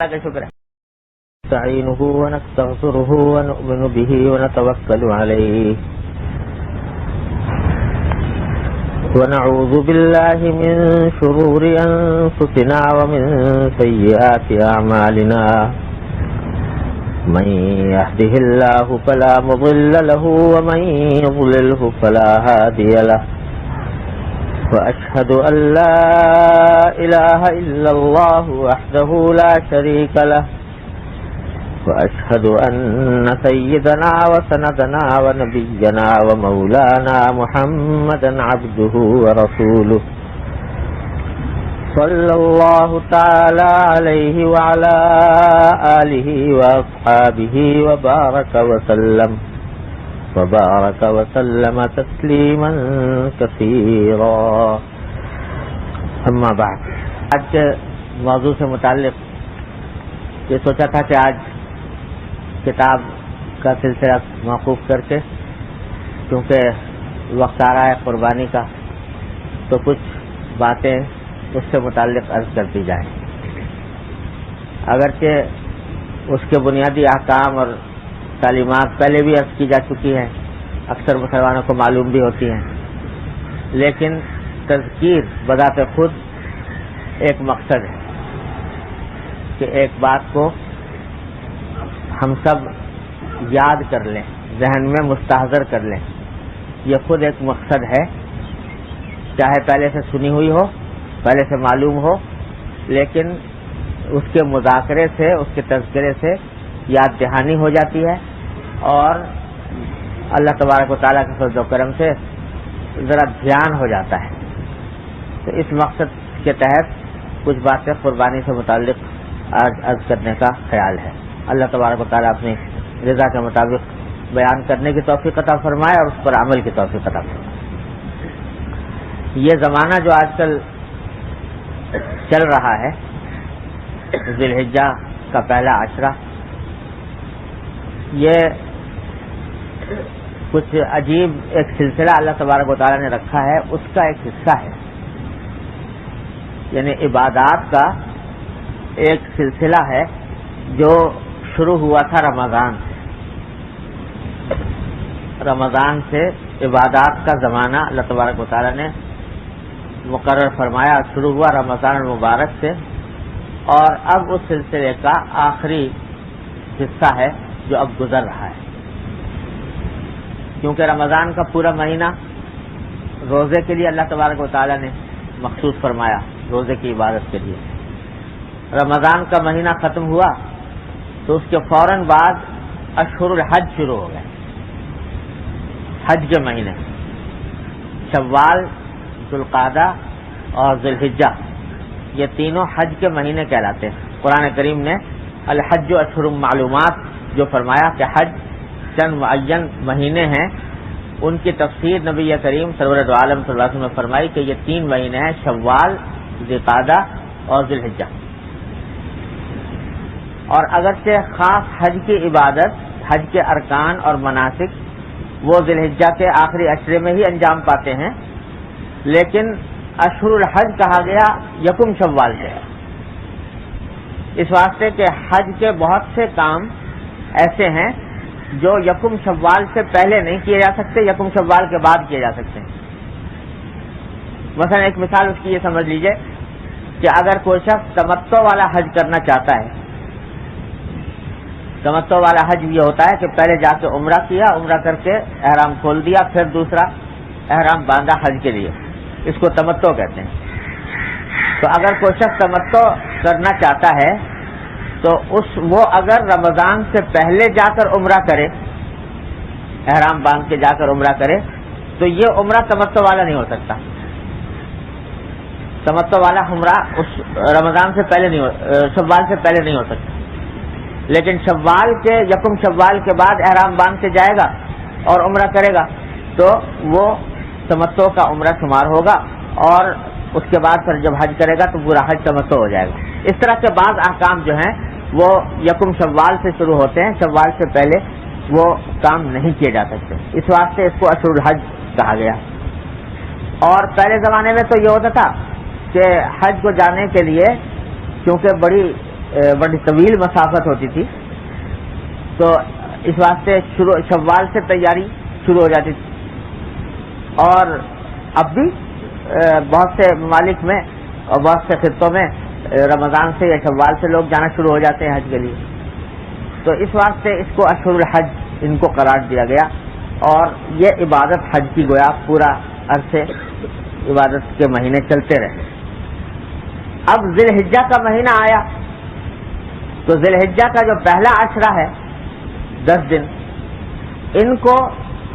کا شکر ہے. نستعینه ونستغفره ونؤمن به ونتوکل علیہ ونعوذ باللہ من شرور انفسنا ومن سیئات اعمالنا من يهده الله فلا مضل له ومن يضلله فلا هادي له وأشهد أن لا إله إلا الله وحده لا شريك له وأشهد أن سيدنا وسندنا ونبينا ومولانا محمدا عبده ورسوله صلى الله تعالى عليه وعلى آله وأصحابه وبارك وسلم تسلیما کثیرا. اما بعد، آج کے موضوع سے متعلق یہ سوچا تھا کہ آج کتاب کا سلسلہ موقوف کر کے، کیونکہ وقت آ رہا ہے قربانی کا، تو کچھ باتیں اس سے متعلق عرض کر دی جائیں. اگرچہ اس کے بنیادی احکام اور تعلیمات پہلے بھی عرض کی جا چکی ہیں، اکثر مسلمانوں کو معلوم بھی ہوتی ہیں، لیکن تذکیر بذات خود ایک مقصد ہے کہ ایک بات کو ہم سب یاد کر لیں، ذہن میں مستحضر کر لیں. یہ خود ایک مقصد ہے، چاہے پہلے سے سنی ہوئی ہو، پہلے سے معلوم ہو، لیکن اس کے مذاکرے سے، اس کے تذکرے سے یاد دہانی ہو جاتی ہے اور اللہ تبارک و تعالیٰ کے فضل و کرم سے ذرا دھیان ہو جاتا ہے. تو اس مقصد کے تحت کچھ باتیں قربانی سے متعلق آج عرض کرنے کا خیال ہے. اللہ تبارک و تعالیٰ اپنی رضا کے مطابق بیان کرنے کی توفیق عطا فرمائے اور اس پر عمل کی توفیق عطا فرمائے. یہ زمانہ جو آج کل چل رہا ہے، ذی الحجہ کا پہلا عشرہ، یہ کچھ عجیب ایک سلسلہ اللہ تبارک و تعالیٰ نے رکھا ہے، اس کا ایک حصہ ہے. یعنی عبادات کا ایک سلسلہ ہے جو شروع ہوا تھا رمضان سے عبادات کا زمانہ اللہ تبارک و تعالیٰ نے مقرر فرمایا، شروع ہوا رمضان المبارک سے، اور اب اس سلسلے کا آخری حصہ ہے جو اب گزر رہا ہے. کیونکہ رمضان کا پورا مہینہ روزے کے لیے اللہ تبارک و تعالیٰ نے مخصوص فرمایا، روزے کی عبادت کے لیے. رمضان کا مہینہ ختم ہوا تو اس کے فوراً بعد اشہر الحج شروع ہو گئے. حج کے مہینے شوال، ذوالقعدہ اور ذی الحجہ، یہ تینوں حج کے مہینے کہلاتے ہیں. قرآن کریم نے الحج اشہر معلومات جو فرمایا کہ حج چند معین مہینے ہیں، ان کی تفسیر نبی کریم سرور دو عالم صلی اللہ علیہ وسلم نے فرمائی کہ یہ 3 مہینے ہیں، شوال، ذوالقعدہ اور ذی الحجہ. اور اگرچہ خاص حج کی عبادت، حج کے ارکان اور مناسک وہ ذی الحجہ کے آخری عشرے میں ہی انجام پاتے ہیں، لیکن اشہر الحج کہا گیا یکم شوال سے، اس واسطے کہ حج کے بہت سے کام ایسے ہیں جو یکم شوال سے پہلے نہیں کیے جا سکتے، یکم شوال کے بعد کیے جا سکتے ہیں. مثلا ایک مثال اس کی یہ سمجھ لیجئے کہ اگر کوئی شخص تمتع والا حج کرنا چاہتا ہے، تمتع والا حج یہ ہوتا ہے کہ پہلے جا کے عمرہ کیا، عمرہ کر کے احرام کھول دیا، پھر دوسرا احرام باندھا حج کے لیے، اس کو تمتع کہتے ہیں. تو اگر کوئی شخص تمتع کرنا چاہتا ہے تو وہ اگر رمضان سے پہلے جا کر عمرہ کرے، احرام باندھ کے جا کر عمرہ کرے، تو یہ عمرہ تمتع والا نہیں ہو سکتا. تمتع والا عمرہ اس رمضان سے پہلے نہیں شوال سے پہلے نہیں ہو سکتا. لیکن شوال کے یکم شوال کے بعد احرام باندھ کے جائے گا اور عمرہ کرے گا تو وہ تمتع کا عمرہ شمار ہوگا، اور اس کے بعد پھر جب حج کرے گا تو پورا حج تمتع ہو جائے گا. اس طرح کے بعض احکام جو ہیں وہ یکم شوال سے شروع ہوتے ہیں، شوال سے پہلے وہ کام نہیں کیے جا سکتے، اس واسطے اس کو اشہر الحج کہا گیا. اور پہلے زمانے میں تو یہ ہوتا تھا کہ حج کو جانے کے لیے کیونکہ بڑی بڑی طویل مسافت ہوتی تھی، تو اس واسطے شوال سے تیاری شروع ہو جاتی تھی، اور اب بھی بہت سے ممالک میں اور بہت سے خطوں میں رمضان سے یا شوال سے لوگ جانا شروع ہو جاتے ہیں حج کے لیے. تو اس واسطے اس کو اشہر الحج ان کو قرار دیا گیا، اور یہ عبادت حج کی گویا پورا عرصے عبادت کے مہینے چلتے رہے. اب ذی الحجہ کا مہینہ آیا تو ذی الحجہ کا جو پہلا عشرہ ہے 10 دن، ان کو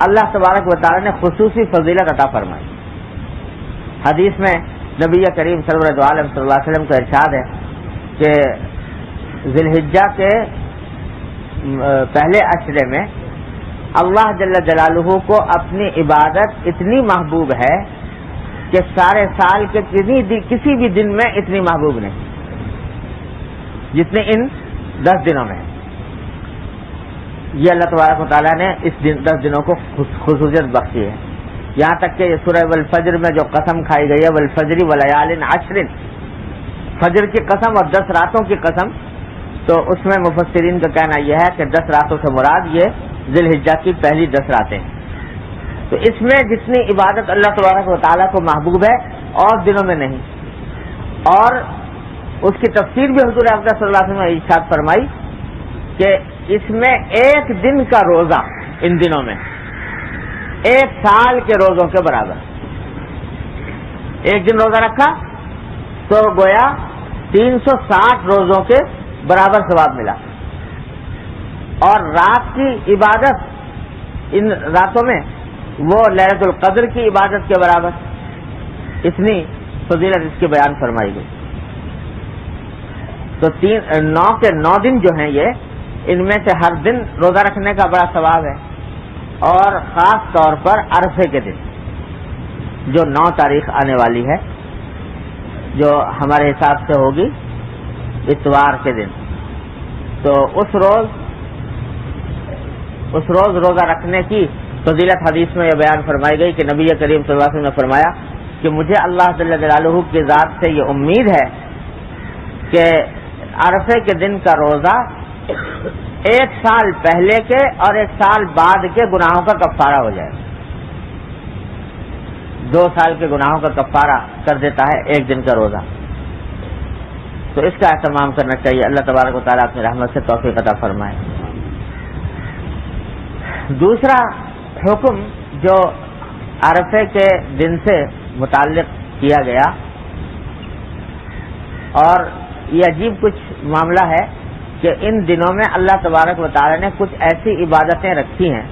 اللہ تبارک و تعالی نے خصوصی فضیلت عطا فرمائی. حدیث میں نبی کریم سرور دو عالم صلی اللہ علیہ وسلم کا ارشاد ہے کہ ذی الحجہ کے پہلے عشرے میں اللہ جل جلالہ کو اپنی عبادت اتنی محبوب ہے کہ سارے سال کے کسی بھی دن میں اتنی محبوب نہیں جتنے ان 10 دنوں میں. یہ اللہ تبارک و تعالیٰ نے اس 10 دنوں کو خصوصیت بخشی ہے. یہاں تک کہ سورہ والفجر میں جو قسم کھائی گئی ہے والفجر ولیال عشر، فجر کی قسم اور 10 راتوں کی قسم، تو اس میں مفسرین کا کہنا یہ ہے کہ 10 راتوں سے مراد یہ ذی الحجہ کی پہلی 10 راتیں. تو اس میں جتنی عبادت اللہ تبارک و تعالیٰ کو محبوب ہے اور دنوں میں نہیں. اور اس کی تفسیر بھی حضور اقدس صلی اللہ علیہ وسلم نے ارشاد فرمائی کہ اس میں ایک دن کا روزہ ان دنوں میں 1 سال کے روزوں کے برابر. ایک دن روزہ رکھا تو گویا 360 روزوں کے برابر ثواب ملا. اور رات کی عبادت ان راتوں میں وہ لیلۃ القدر کی عبادت کے برابر، اتنی فضیلت اس کی بیان فرمائی گئی. تو 9 کے 9 دن جو ہیں یہ، ان میں سے ہر دن روزہ رکھنے کا بڑا ثواب ہے، اور خاص طور پر عرفے کے دن جو 9 تاریخ آنے والی ہے، جو ہمارے حساب سے ہوگی اتوار کے دن. تو اس روز روزہ رکھنے کی فضیلت حدیث میں یہ بیان فرمائی گئی کہ نبی کریم صلی اللہ علیہ وسلم نے فرمایا کہ مجھے اللہ جل جلالہ کی ذات سے یہ امید ہے کہ عرفے کے دن کا روزہ 1 سال پہلے کے اور 1 سال بعد کے گناہوں کا کفارہ ہو جائے. 2 سال کے گناہوں کا کفارہ کر دیتا ہے 1 دن کا روزہ. تو اس کا اہتمام کرنا چاہیے. اللہ تبارک و تعالیٰ اپنی رحمت سے توفیق عطا فرمائے. دوسرا حکم جو عرفے کے دن سے متعلق کیا گیا، اور یہ عجیب کچھ معاملہ ہے کہ ان دنوں میں اللہ تبارک و تعالی نے کچھ ایسی عبادتیں رکھی ہیں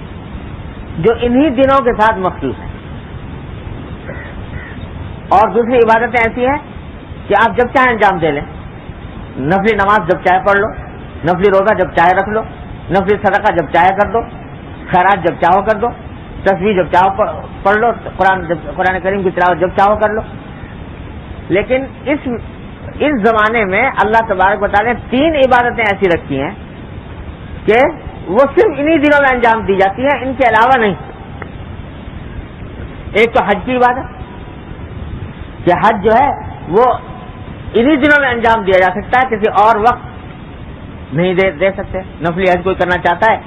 جو انہی دنوں کے ساتھ مخصوص ہیں، اور دوسری عبادتیں ایسی ہیں کہ آپ جب چاہیں انجام دے لیں. نفلی نماز جب چاہے پڑھ لو، نفلی روزہ جب چاہے رکھ لو، نفلی صدقہ جب چاہے کر دو، خیرات جب چاہو کر دو، تسبیح جب چاہو پڑھ لو، قرآن کریم کی تلاوت جب چاہو کر لو. لیکن اس زمانے میں اللہ تبارک و تعالیٰ نے 3 عبادتیں ایسی رکھی ہیں کہ وہ صرف انہی دنوں میں انجام دی جاتی ہیں، ان کے علاوہ نہیں. ایک تو حج کی عبادت کہ حج جو ہے وہ انہی دنوں میں انجام دیا جا سکتا ہے، کسی اور وقت نہیں دے سکتے. نفلی حج کوئی کرنا چاہتا ہے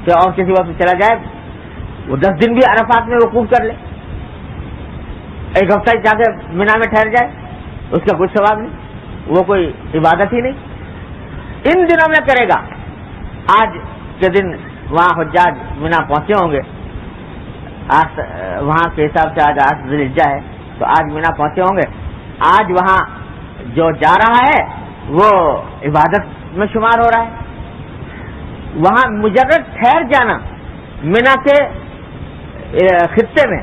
کہ اور کسی وقت چلا جائے، وہ 10 دن بھی عرفات میں وقوف کر لے، 1 ہفتہ جا کے مینا میں ٹھہر جائے، اس کا کچھ ثواب نہیں، وہ کوئی عبادت ہی نہیں. ان دنوں میں کرے گا. آج کے دن وہاں حجاج مینا پہنچے ہوں گے، وہاں کے حساب سے آج 8 ذی الحجہ ہے، تو آج مینا پہنچے ہوں گے. آج وہاں جو جا رہا ہے وہ عبادت میں شمار ہو رہا ہے. وہاں مجرد ٹھہر جانا، مینا کے خطے میں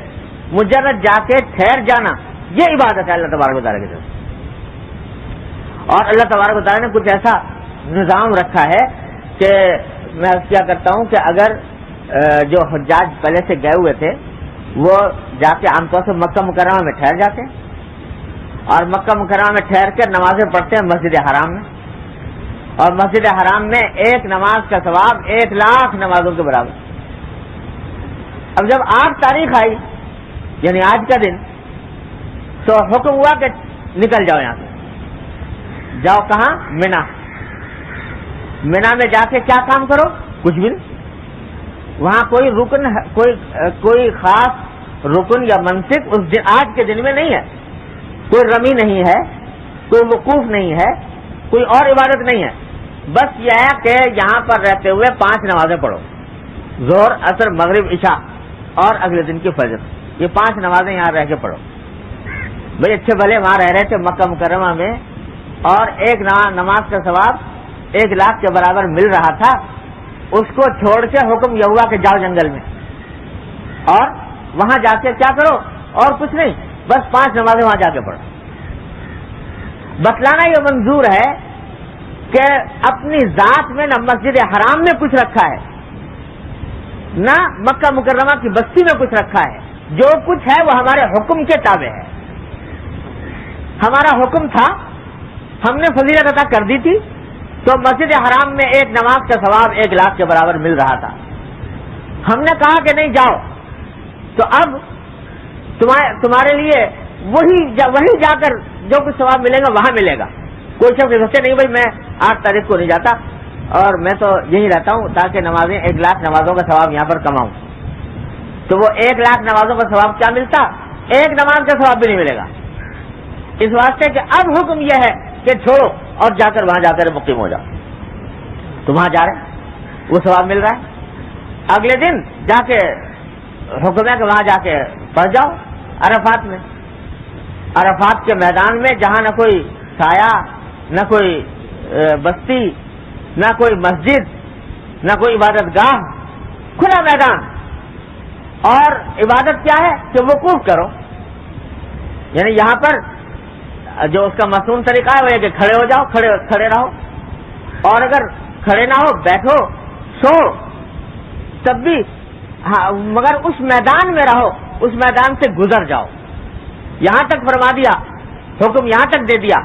مجرد جا کے ٹھہر جانا، یہ عبادت ہے اللہ تبارک و تعالیٰ کی طرف. اور اللہ تبارک و تعالیٰ نے کچھ ایسا نظام رکھا ہے کہ میں کیا کرتا ہوں کہ اگر جو حجاج پہلے سے گئے ہوئے تھے وہ جا کے عام طور سے مکہ مکرمہ میں ٹھہر جاتے ہیں، اور مکہ مکرمہ میں ٹھہر کر نمازیں پڑھتے ہیں مسجد حرام میں، اور مسجد حرام میں 1 نماز کا ثواب 1,00,000 نمازوں کے برابر. اب جب 8 تاریخ آئی یعنی آج کا دن، تو حکم ہوا کہ نکل جاؤ یہاں سے. جاؤ کہاں؟ مینا. مینا میں جا کے کیا کام کرو؟ کچھ بھی نہیں. وہاں کوئی رکن کوئی خاص رکن یا منسک اس دن آج کے دن میں نہیں ہے. کوئی رمی نہیں ہے, کوئی وقوف نہیں ہے, کوئی اور عبادت نہیں ہے. بس یہ ہے کہ یہاں پر رہتے ہوئے 5 نمازیں پڑھو, ظہر عصر مغرب عشاء اور اگلے دن کی فجر. یہ 5 نمازیں یہاں رہ کے پڑھو. بھئی اچھے بھلے وہاں رہ رہے تھے مکہ مکرمہ میں, اور ایک نماز کا ثواب 1 لاکھ کے برابر مل رہا تھا. اس کو چھوڑ کے حکم یہ ہوا کہ جاؤ جنگل میں اور وہاں جا کے کیا کرو؟ اور کچھ نہیں, بس 5 نمازیں وہاں جا کے پڑھو. بتلانا یہ منظور ہے کہ اپنی ذات میں نہ مسجد حرام میں کچھ رکھا ہے, نہ مکہ مکرمہ کی بستی میں کچھ رکھا ہے. جو کچھ ہے وہ ہمارے حکم کے تابع ہے. ہمارا حکم تھا, ہم نے فضیلت عطا کر دی تھی, تو مسجد حرام میں 1 نماز کا ثواب 1 لاکھ کے برابر مل رہا تھا. ہم نے کہا کہ نہیں جاؤ, تو اب تمہارے لیے وہی جا کر جو کچھ ثواب ملے گا وہاں ملے گا. کوئی شخص سوچے نہیں بھائی میں 8 تاریخ کو نہیں جاتا اور میں تو یہی رہتا ہوں تاکہ نمازیں 1 لاکھ نمازوں کا ثواب یہاں پر کماؤں. تو وہ 1 لاکھ نمازوں کا ثواب کیا ملتا؟ 1 نماز کا ثواب بھی نہیں ملے گا. اس واسطے کہ اب حکم یہ ہے کہ چھوڑو اور جا کر وہاں جا کر مقیم ہو جاؤ. تو وہاں جا رہے ہیں, وہ ثواب مل رہا ہے. اگلے دن جا کے حکم ہے کہ وہاں جا کے پڑھ جاؤ عرفات میں. عرفات کے میدان میں جہاں نہ کوئی سایہ, نہ کوئی بستی, نہ کوئی مسجد, نہ کوئی عبادت گاہ, کھلا میدان. اور عبادت کیا ہے کہ وقوف کرو, یعنی یہاں پر جو اس کا مصنون طریقہ ہے وہ یہ کہ کھڑے ہو جاؤ, کھڑے رہو, اور اگر کھڑے نہ ہو بیٹھو, سو, تب بھی مگر اس میدان میں رہو, اس میدان سے گزر جاؤ. یہاں تک فرما دیا, حکم یہاں تک دے دیا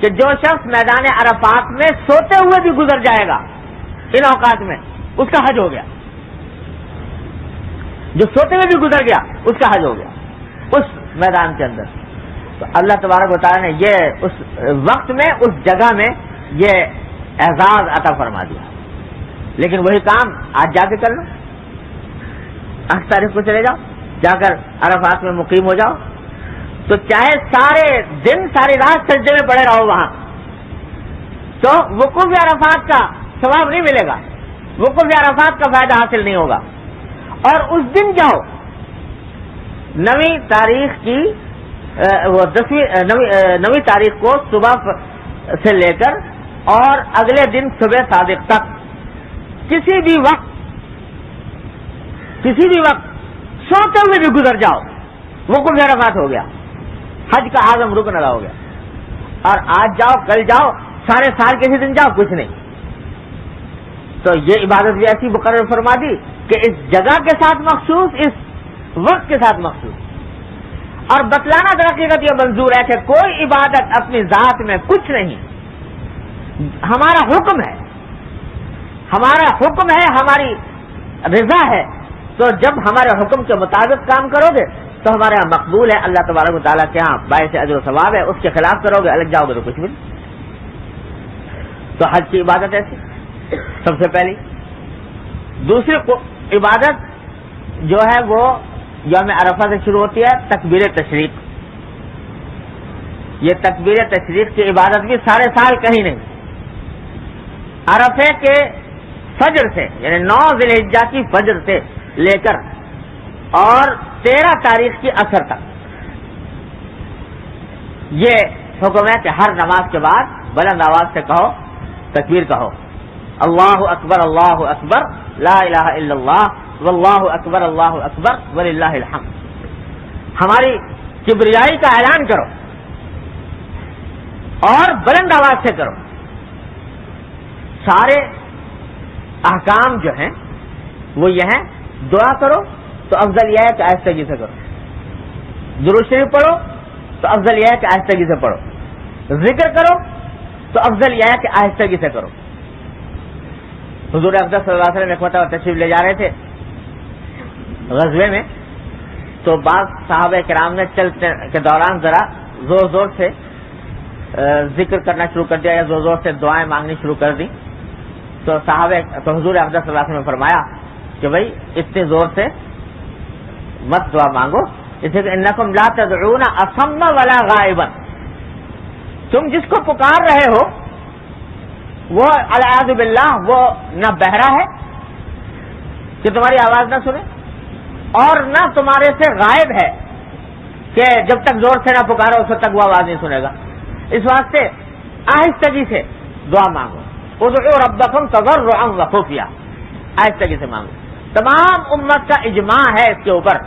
کہ جو شخص میدان عرفات میں سوتے ہوئے بھی گزر جائے گا ان اوقات میں, اس کا حج ہو گیا. جو سوتے ہوئے بھی گزر گیا اس کا حج ہو گیا اس میدان کے اندر. تو اللہ تبارک و تعالیٰ نے یہ اس وقت میں اس جگہ میں یہ اعزاز عطا فرما دیا. لیکن وہی کام آج جا کے کر لو, 8 تاریخ کو چلے جاؤ, جا کر عرفات میں مقیم ہو جاؤ. تو چاہے سارے دن ساری رات سجدے میں پڑے رہو وہاں, تو وقوف عرفات کا ثواب نہیں ملے گا, وقوف عرفات کا فائدہ حاصل نہیں ہوگا. اور اس دن جاؤ 9 تاریخ کی وہ 9 تاریخ کو صبح سے لے کر اور اگلے دن صبح صادق تک کسی بھی وقت سوتے ہوئے بھی گزر جاؤ, وقوف عرفات ہو گیا, حج کا اعظم رکن ادا ہو گیا. اور آج جاؤ, کل جاؤ, سارے سال کسی دن جاؤ, کچھ نہیں. تو یہ عبادت بھی ایسی مقرر فرما دی کہ اس جگہ کے ساتھ مخصوص, اس وقت کے ساتھ مخصوص. اور بتلانا در حقیقت یہ منظور ہے کہ کوئی عبادت اپنی ذات میں کچھ نہیں, ہمارا حکم ہے, ہماری رضا ہے. تو جب ہمارے حکم کے مطابق کام کرو گے تو ہمارے یہاں مقبول ہے, اللہ تبارک و تعالیٰ کے ہاں باعث اجر و ثواب ہے. اس کے خلاف کرو گے, الگ جاؤ گے تو کچھ بھی نہیں. تو حج کی عبادت ایسی سب سے پہلی. دوسری عبادت جو ہے وہ یوم عرفہ سے شروع ہوتی ہے, تکبیر تشریق. یہ تکبیر تشریق کی عبادت بھی سارے سال کہیں نہیں. عرفے کے فجر سے یعنی 9 ذی الحجہ کی فجر سے لے کر اور 13 تاریخ کی عصر تک یہ حکم ہے کہ ہر نماز کے بعد بلند آواز سے کہو, تکبیر کہو, اللہ اکبر لا الہ الا اللہ واللہ اکبر وللہ الحمد. ہماری کبریائی کا اعلان کرو اور بلند آواز سے کرو. سارے احکام جو ہیں وہ یہ ہیں, دعا کرو تو افضل یہ ہے کہ آہستگی سے کرو, درود شریف پڑھو تو افضل یہ ہے کہ آہستگی سے پڑھو, ذکر کرو تو افضل یہ ہے کہ آہستگی سے کرو. حضور اقدس صلی اللہ علیہ وسلم ایک مرتبہ تشریف لے جا رہے تھے غزوے میں, تو بعض صحابہ کرام نے چلتے کے دوران ذرا زور زور سے ذکر کرنا شروع کر دیا یا زور زور سے دعائیں مانگنی شروع کر دی. تو حضور اقدس صلی اللہ علیہ وسلم نے فرمایا کہ بھائی اتنے زور سے مت دعا مانگو، اس لیے کہ انکم لا تدعون اصم ولا غائبا، تم جس کو پکار رہے ہو وہ العیاذ باللہ وہ نہ بہرا ہے کہ تمہاری آواز نہ سنے، اور نہ تمہارے سے غائب ہے کہ جب تک زور سے نہ پکارو اس وقت تک وہ آواز نہیں سنے گا۔ اس واسطے آہستگی سے دعا مانگو، ادعوا ربکم تضرعا وخفیا، آہستگی سے مانگو۔ تمام امت کا اجماع ہے اس کے اوپر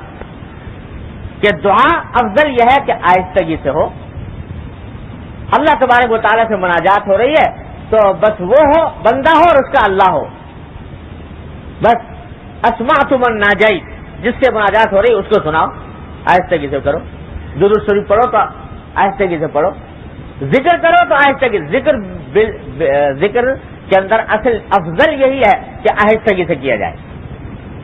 کہ دعا افضل یہ ہے کہ آہستگی سے ہو۔ اللہ تبارک و تعالیٰ سے مناجات ہو رہی ہے تو بس وہ ہو، بندہ ہو اور اس کا اللہ ہو، بس اسمعتم الناجی، جس سے مناجات ہو رہی ہے اس کو سناؤ، آہستگی سے کرو۔ درود شریف پڑھو تو آہستگی سے پڑھو، ذکر کرو تو آہستگی، ذکر کے اندر اصل افضل یہی ہے کہ آہستگی سے کیا جائے۔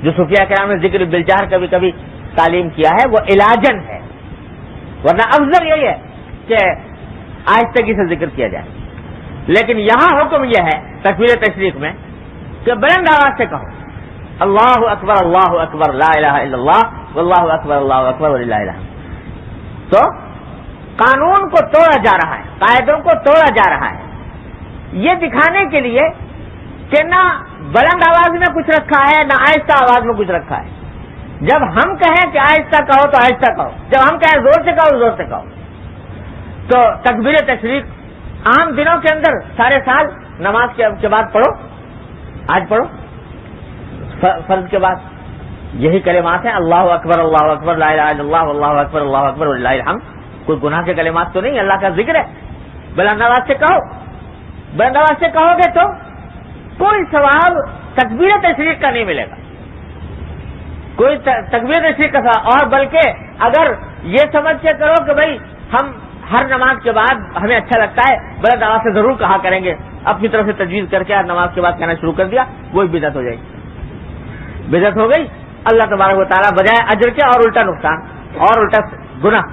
جو صوفیاء کرام نے ذکر بالجہر کبھی کبھی تعلیم کیا ہے وہ علاجن ہے، ورنہ افضل یہی ہے کہ آہستگی سے ذکر کیا جائے۔ لیکن یہاں حکم یہ ہے تکبیر تشریق میں کہ بلند آواز سے کہو اللہ اکبر لا الہ الا اللہ واللہ اکبر وللہ الحمد۔ تو قانون کو توڑا جا رہا ہے، قاعدوں کو توڑا جا رہا ہے، یہ دکھانے کے لیے کہ نہ بلند آواز میں کچھ رکھا ہے نہ آہستہ آواز میں کچھ رکھا ہے۔ جب ہم کہیں کہ آہستہ کہو تو آہستہ کہو، جب ہم کہیں زور سے کہو زور سے کہو۔ تو تکبیر تشریق عام دنوں کے اندر سارے سال نماز کے بعد پڑھو، آج پڑھو، فرض کے بعد یہی کلمات ہیں، اللہ اکبر لا الہ الا اللہ واللہ اکبر وللہ الحمد۔ کوئی گناہ کے کلمات تو نہیں، اللہ کا ذکر ہے، بلند آواز سے کہو۔ بلند آواز سے کہو گے تو کوئی ثواب تکبیر تشریق کا نہیں ملے گا، کوئی تکبیر تشریق کا ثواب، اور بلکہ اگر یہ سمجھ کے کرو کہ بھائی ہم ہر نماز کے بعد ہمیں اچھا لگتا ہے بلند آواز سے ضرور کہا کریں گے، اپنی طرف سے تجویز کر کے نماز کے بعد کہنا شروع کر دیا، وہی بدعت ہو جائے گی، بدعت ہو گئی۔ اللہ تبارک و تعالیٰ بجائے اجر کے اور الٹا نقصان اور الٹا گناہ۔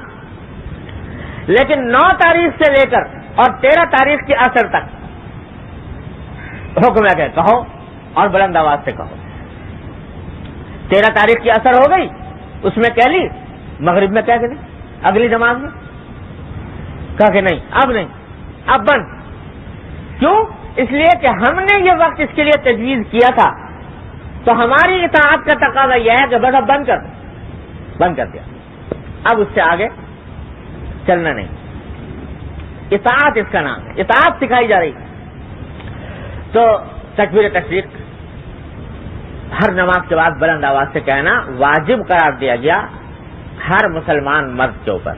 لیکن 9 تاریخ سے لے کر اور 13 تاریخ کے عصر تک حکم ہے کہ کہو اور بلند آواز سے کہو۔ 13 تاریخ کی عصر ہو گئی، اس میں کہہ لی، مغرب میں کہہ کے نہیں، اگلی نماز میں کہا کہ نہیں، اب نہیں، اب بند۔ کیوں؟ اس لیے کہ ہم نے یہ وقت اس کے لیے تجویز کیا تھا، تو ہماری اطاعت کا تقاضا یہ ہے کہ بس اب بند کر دو، بند کر دیا، اب اس سے آگے چلنا نہیں۔ اطاعت اس کا نام ہے، اطاعت سکھائی جا رہی ہے۔ تو تکبیر تشریق ہر نماز کے بعد بلند آواز سے کہنا واجب قرار دیا گیا ہر مسلمان مرد کے اوپر،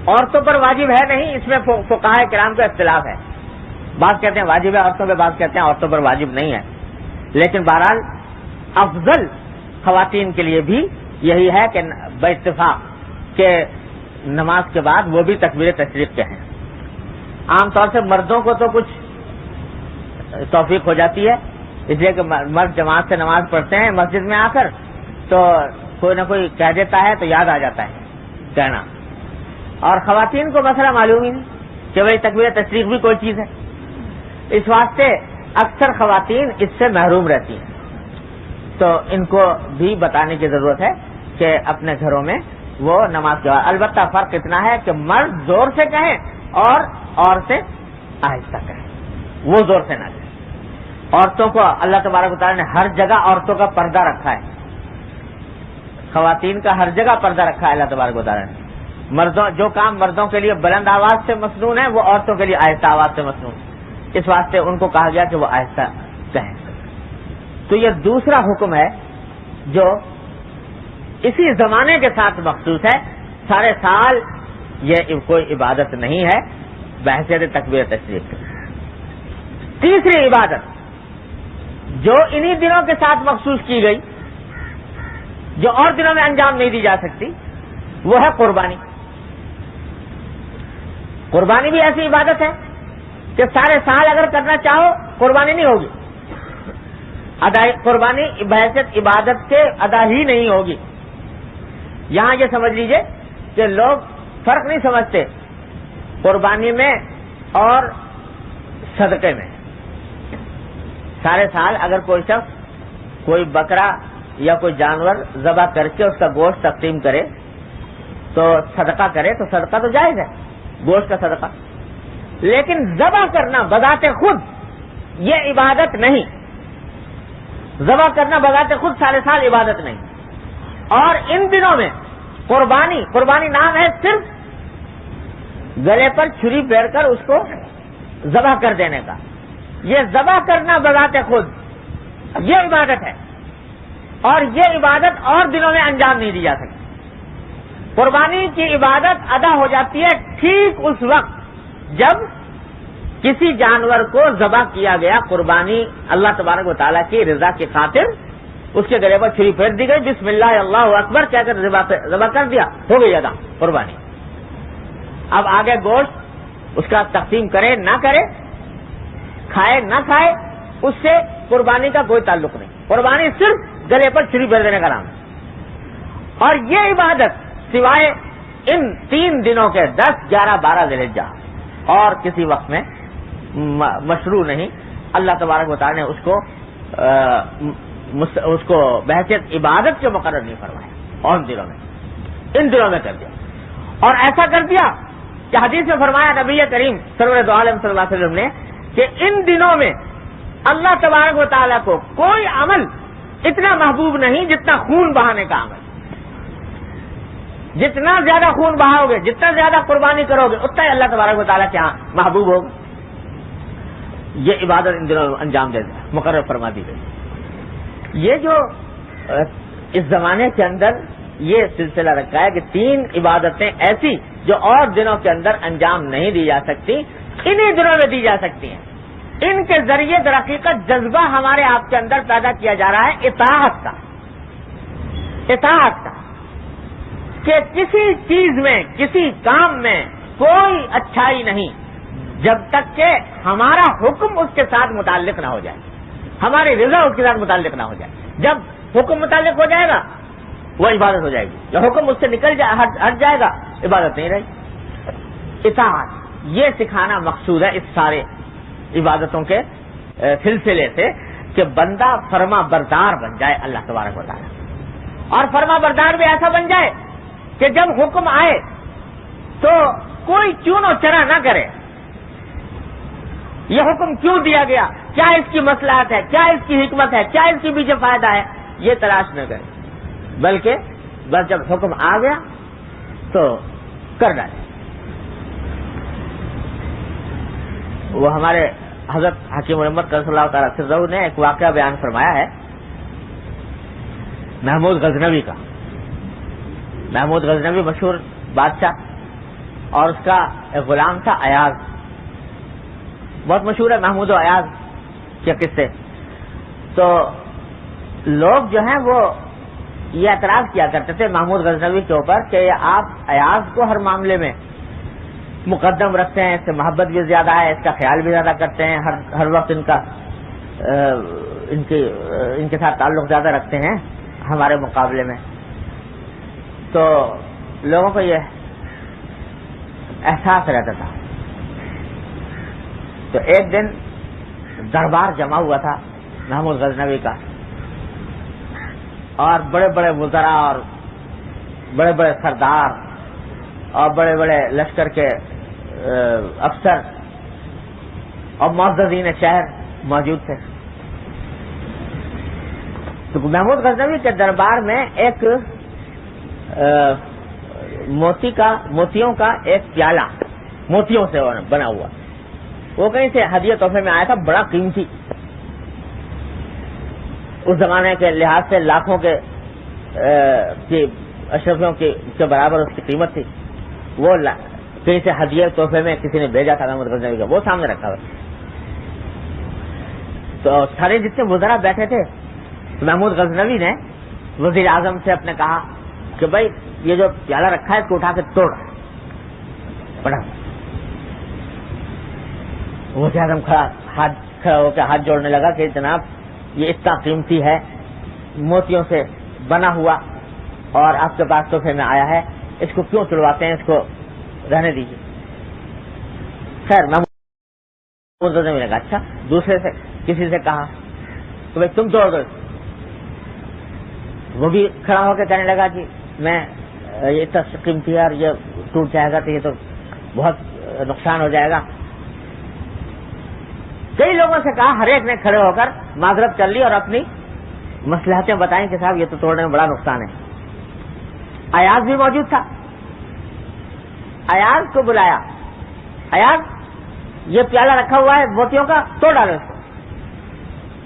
عورتوں پر واجب ہے نہیں، اس میں فقہاء کرام کا اختلاف ہے، بعض کہتے ہیں واجب ہے عورتوں پہ، بعض کہتے ہیں عورتوں پر واجب نہیں ہے، لیکن بہرحال افضل خواتین کے لیے بھی یہی ہے کہ باتفاق کہ نماز کے بعد وہ بھی تکبیر تشریق کے ہیں۔ عام طور سے مردوں کو تو کچھ توفیق ہو جاتی ہے، اس لیے کہ مرد جماعت سے نماز پڑھتے ہیں مسجد میں آ کر، تو کوئی نہ کوئی کہہ دیتا ہے تو یاد آ جاتا ہے کہنا، اور خواتین کو مسئلہ معلوم ہی نہیں کہ بھائی تکبیر تشریق بھی کوئی چیز ہے، اس واسطے اکثر خواتین اس سے محروم رہتی ہیں۔ تو ان کو بھی بتانے کی ضرورت ہے کہ اپنے گھروں میں وہ نماز کے بعد، البتہ فرق اتنا ہے کہ مرد زور سے کہیں اور عورتیں آہستہ کہیں، وہ زور سے نہ کہیں۔ عورتوں کو اللہ تبارک و تعالیٰ نے ہر جگہ عورتوں کا پردہ رکھا ہے، خواتین کا ہر جگہ پردہ رکھا ہے اللہ تبارک و تعالیٰ نے۔ مردوں جو کام مردوں کے لیے بلند آواز سے مسنون ہے وہ عورتوں کے لیے آہستہ آواز سے مسنون، اس واسطے ان کو کہا گیا کہ وہ آہستہ کہیں۔ تو یہ دوسرا حکم ہے جو اسی زمانے کے ساتھ مخصوص ہے، سارے سال یہ کوئی عبادت نہیں ہے بحیثیت تکبیر تشریق۔ تیسری عبادت جو انہی دنوں کے ساتھ مخصوص کی گئی، جو اور دنوں میں انجام نہیں دی جا سکتی، وہ ہے قربانی۔ قربانی بھی ایسی عبادت ہے کہ سارے سال اگر کرنا چاہو قربانی نہیں ہوگی، قربانی بحیثیت عبادت کے ادا ہی نہیں ہوگی۔ یہاں یہ سمجھ لیجئے کہ لوگ فرق نہیں سمجھتے قربانی میں اور صدقے میں۔ سارے سال اگر کوئی شخص کوئی بکرا یا کوئی جانور ذبح کر کے اس کا گوشت تقسیم کرے تو صدقہ کرے تو صدقہ تو جائز ہے، گوشت کا صدقہ، لیکن ذبح کرنا بذات خود یہ عبادت نہیں، ذبح کرنا بذات خود سارے سال عبادت نہیں۔ اور ان دنوں میں قربانی نام ہے صرف گلے پر چھری پھیر کر اس کو ذبح کر دینے کا، یہ ذبح کرنا بذات خود یہ عبادت ہے، اور یہ عبادت اور دنوں میں انجام نہیں دی جا سکتی۔ قربانی کی عبادت ادا ہو جاتی ہے ٹھیک اس وقت جب کسی جانور کو ذبح کیا گیا، قربانی اللہ تبارک و تعالیٰ کی رضا کی خاطر اس کے گلے پر چھری پھیر دی گئی، بسم اللہ اللہ اکبر کہہ کر ذبح کر دیا، ہو گئی ادا قربانی۔ اب آگے گوشت اس کا تقسیم کرے نہ کرے، کھائے نہ کھائے، اس سے قربانی کا کوئی تعلق نہیں، قربانی صرف گلے پر چھری پھیر دینے کا نام ہے۔ اور یہ عبادت سوائے ان 3 دنوں کے 10، 11، 12 ذی الحجہ اور کسی وقت میں مشروع نہیں۔ اللہ تبارک و تعالیٰ نے اس کو بحیثیت عبادت کے مقرر نہیں فرمایا، اور ان دنوں میں کر دیا، اور ایسا کر دیا کہ حدیث میں فرمایا نبی کریم سرور دو عالم صلی اللہ علیہ وسلم نے کہ ان دنوں میں اللہ تبارک و تعالیٰ کو کوئی عمل اتنا محبوب نہیں جتنا خون بہانے کا عمل۔ جتنا زیادہ خون بہاؤ گے، جتنا زیادہ قربانی کرو گے، اتنا ہی اللہ تبارک و تعالیٰ کے ہاں محبوب ہوگا۔ یہ عبادت ان دنوں میں انجام دے مقرر فرما دی گئی۔ یہ جو اس زمانے کے اندر یہ سلسلہ رکھا ہے کہ 3 عبادتیں ایسی جو اور دنوں کے اندر انجام نہیں دی جا سکتی، انہی دنوں میں دی جا سکتی ہیں۔ ان کے ذریعے در حقیقت جذبہ ہمارے آپ کے اندر پیدا کیا جا رہا ہے اطاعت کا، کہ کسی چیز میں، کسی کام میں کوئی اچھائی نہیں جب تک کہ ہمارا حکم اس کے ساتھ متعلق نہ ہو جائے، ہماری رضا اس کے ساتھ متعلق نہ ہو جائے۔ جب حکم متعلق ہو جائے گا وہ عبادت ہو جائے گی، جب حکم اس سے ہٹ جائے گا عبادت نہیں رہے گی۔ اطاعت یہ سکھانا مقصود ہے اس سارے عبادتوں کے سلسلے سے، کہ بندہ فرما بردار بن جائے اللہ تبارک و تعالیٰ، اور فرما بردار بھی ایسا بن جائے کہ جب حکم آئے تو کوئی چون و چرا نہ کرے، یہ حکم کیوں دیا گیا، کیا اس کی مصلحت ہے، کیا اس کی حکمت ہے، کیا اس کے پیچھے فائدہ ہے، یہ تلاش نہ کرے، بلکہ بس جب حکم آ گیا تو کر ڈالے۔ وہ ہمارے حضرت حکیم محمد رضی اللہ تعالیٰ سرہ نے ایک واقعہ بیان فرمایا ہے محمود غزنوی کا۔ محمود غزنوی مشہور بادشاہ، اور اس کا ایک غلام تھا ایاز، بہت مشہور ہے محمود و ایاز کے قصے۔ تو لوگ جو ہیں وہ یہ اعتراض کیا کرتے تھے محمود غزنوی کے اوپر کہ آپ ایاز کو ہر معاملے میں مقدم رکھتے ہیں، اس سے محبت بھی زیادہ ہے، اس کا خیال بھی زیادہ کرتے ہیں، ہر وقت ان کے ساتھ تعلق زیادہ رکھتے ہیں ہمارے مقابلے میں۔ تو لوگوں کو یہ احساس رہتا تھا۔ تو ایک دن دربار جمع ہوا تھا محمود غزنوی کا، اور بڑے بڑے وزراء اور بڑے بڑے سردار اور بڑے بڑے لشکر کے افسر اور معززین شہر موجود تھے۔ تو محمود غزنوی کے دربار میں ایک موتیوں کا ایک پیالہ، موتیوں سے بنا ہوا، وہ کہیں سے ہدیہ تحفے میں آیا تھا، بڑا قیمتی، اس زمانے کے لحاظ سے لاکھوں کے اشرفیوں کے برابر اس کی قیمت تھی۔ وہ کہیں سے ہدیہ تحفے میں کسی نے بھیجا تھا محمود غزنوی کا، وہ سامنے رکھا ہوا۔ تو سارے جتنے وزراء بیٹھے تھے، محمود غزنوی نے وزیر اعظم سے اپنے کہا کہ بھائی یہ جو پیالہ رکھا ہے اس کو اٹھا کے توڑ پڑا۔ وزیر اعظم کھڑا ہو کے ہاتھ جوڑنے لگا کہ جناب یہ اتنا قیمتی ہے، موتیوں سے بنا ہوا، اور آپ کے پاس تحفے میں آیا ہے، اس کو کیوں توڑواتے ہیں، اس کو رہنے دیجیے۔ خیر محمود غزنوی نے کہا اچھا، دوسرے سے کسی سے کہا تو بھائی تم توڑ دو. وہ بھی کھڑا ہو کے کہنے لگا کہ میں یہ اتنا قیمتی ہے اور یہ ٹوٹ جائے گا تو یہ تو بہت نقصان ہو جائے گا. کئی لوگوں سے کہا, ہر ایک نے کھڑے ہو کر معذرت کر لی اور اپنی مصلحتیں بتائیں کہ صاحب یہ تو توڑنے میں بڑا نقصان ہے. ایاز بھی موجود تھا. ایاز کو بلایا, ایاز یہ پیالہ رکھا ہوا ہے موتیوں کا, توڑ ڈالو اس کو.